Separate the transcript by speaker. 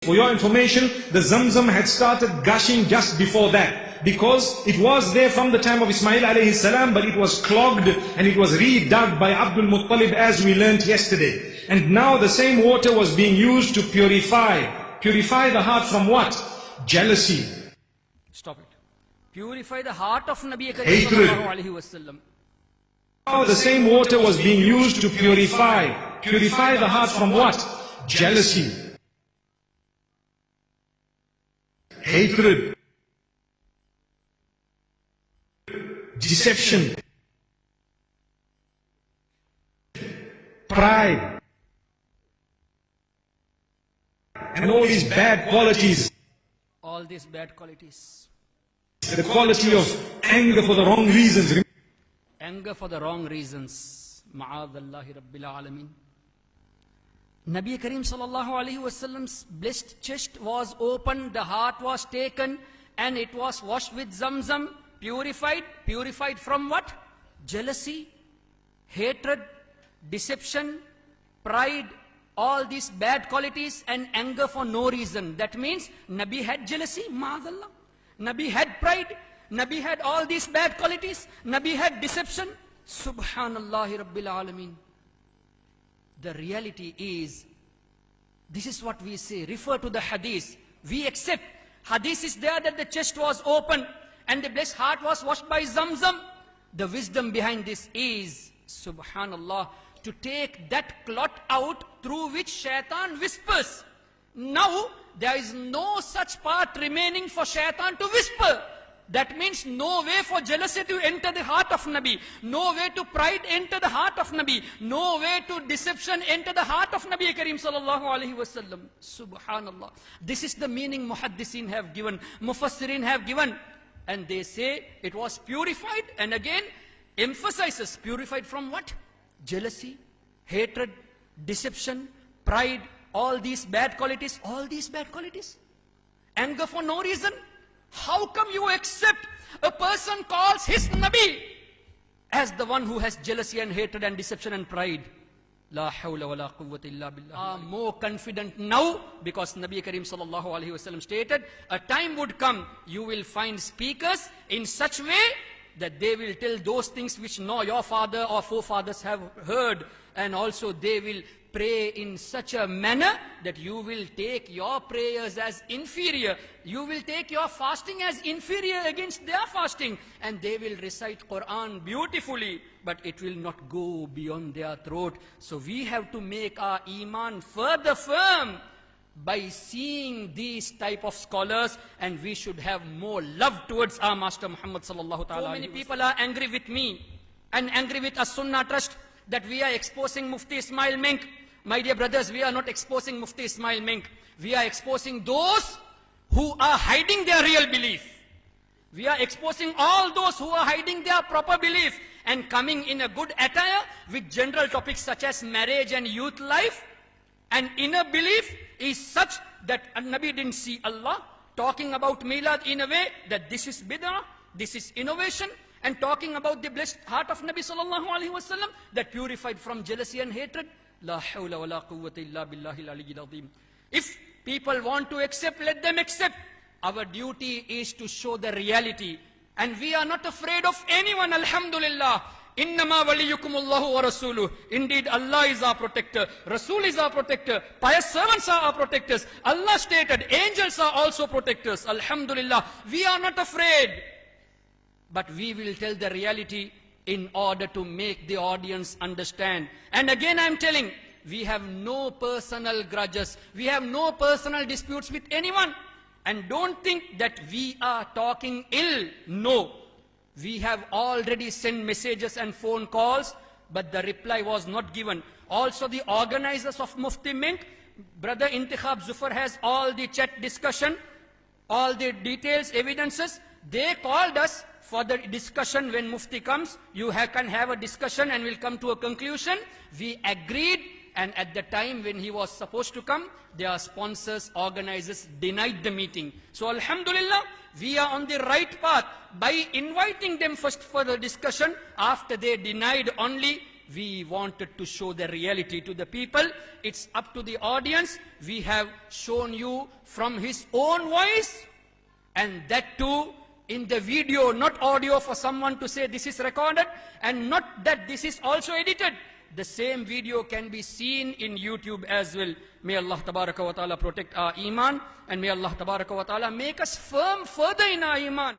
Speaker 1: For your information, the Zamzam had started gushing just before that, because it was there from the time of Ismail alayhi salam, but it was clogged and it was redug by Abdul Muttalib, as we learnt yesterday. And now the same water was being used to purify the heart from what? Jealousy.
Speaker 2: Stop it. Purify the heart of Nabi Karim
Speaker 1: Hatred.
Speaker 2: sallallahu alaihi wasallam.
Speaker 1: Now the same water was being used to purify the heart from what? Jealousy, hatred, deception, pride, and all these bad qualities.
Speaker 2: All these bad qualities.
Speaker 1: The quality of anger for the wrong reasons.
Speaker 2: Anger for the wrong reasons. Ma'adallahi Rabbil Alameen. Nabi Karim sallallahu alaihi wasallam's blessed chest was opened, the heart was taken, and it was washed with Zamzam, purified. Purified from what? Jealousy, hatred, deception, pride, all these bad qualities, and anger for no reason. That means Nabi had jealousy, ma'adallah. Nabi had pride. Nabi had all these bad qualities. Nabi had deception. Subhanallahi Rabbil Alameen. The reality is, this is what we say, refer to the hadith. We accept. Hadith is there that the chest was open and the blessed heart was washed by Zamzam. The wisdom behind this is, subhanallah, to take that clot out through which shaitan whispers. Now, there is no such part remaining for shaitan to whisper. That means no way for jealousy to enter the heart of Nabi. No way to pride enter the heart of Nabi. No way to deception enter the heart of Nabi Karim sallallahu alaihi wasallam. Subhanallah. This is the meaning Muhaddisin have given, Mufassirin have given. And they say it was purified, and again emphasizes purified from what? Jealousy, hatred, deception, pride, all these bad qualities, anger for no reason. How come you accept a person calls his Nabi as the one who has jealousy and hatred and deception and pride? La hawla wa la quwwata illa billah. Are more confident now, because Nabi Karim sallallahu alaihi wasallam stated, a time would come, you will find speakers in such way that they will tell those things which no your father or forefathers have heard, and also they will pray in such a manner that you will take your prayers as inferior. You will take your fasting as inferior against their fasting. And they will recite Quran beautifully, but it will not go beyond their throat. So we have to make our iman further firm by seeing these type of scholars, and we should have more love towards our Master Muhammad sallallahu ta'ala. So many people are angry with me and angry with As-Sunnah Trust that we are exposing Mufti Ismail Menk. My dear brothers, we are not exposing Mufti Ismail Menk. We are exposing those who are hiding their real belief. We are exposing all those who are hiding their proper belief and coming in a good attire with general topics such as marriage and youth life. And inner belief is such that Nabi didn't see Allah, talking about Milad in a way that this is bid'ah, this is innovation, and talking about the blessed heart of Nabi sallallahu alaihi wasallam that purified from jealousy and hatred. La hawla wa la quwwata illa billahi al-aliyyil azim. If people want to accept, let them accept. Our duty is to show the reality. And we are not afraid of anyone, alhamdulillah. Innama waliyukumullahu wa rasuluh. Indeed, Allah is our protector. Rasul is our protector. Pious servants are our protectors. Allah stated, angels are also protectors. Alhamdulillah. We are not afraid. But we will tell the reality in order to make the audience understand. And again I am telling, we have no personal grudges. We have no personal disputes with anyone. And don't think that we are talking ill. No. We have already sent messages and phone calls, but the reply was not given. Also the organizers of Mufti Menk, Brother Intikhab Zufar has all the chat discussion, all the details, evidences. They called us for the discussion. When Mufti comes, you can have a discussion and we'll come to a conclusion. We agreed, and at the time when he was supposed to come, their sponsors, organizers denied the meeting. So alhamdulillah, we are on the right path by inviting them first for the discussion. After they denied only, we wanted to show the reality to the people. It's up to the audience. We have shown you from his own voice, and that too in the video, not audio for someone to say this is recorded, and not that this is also edited. The same video can be seen in YouTube as well. May Allah Tabaraka wa Ta'ala protect our iman, and may Allah Tabaraka wa Ta'ala make us firm further in our iman.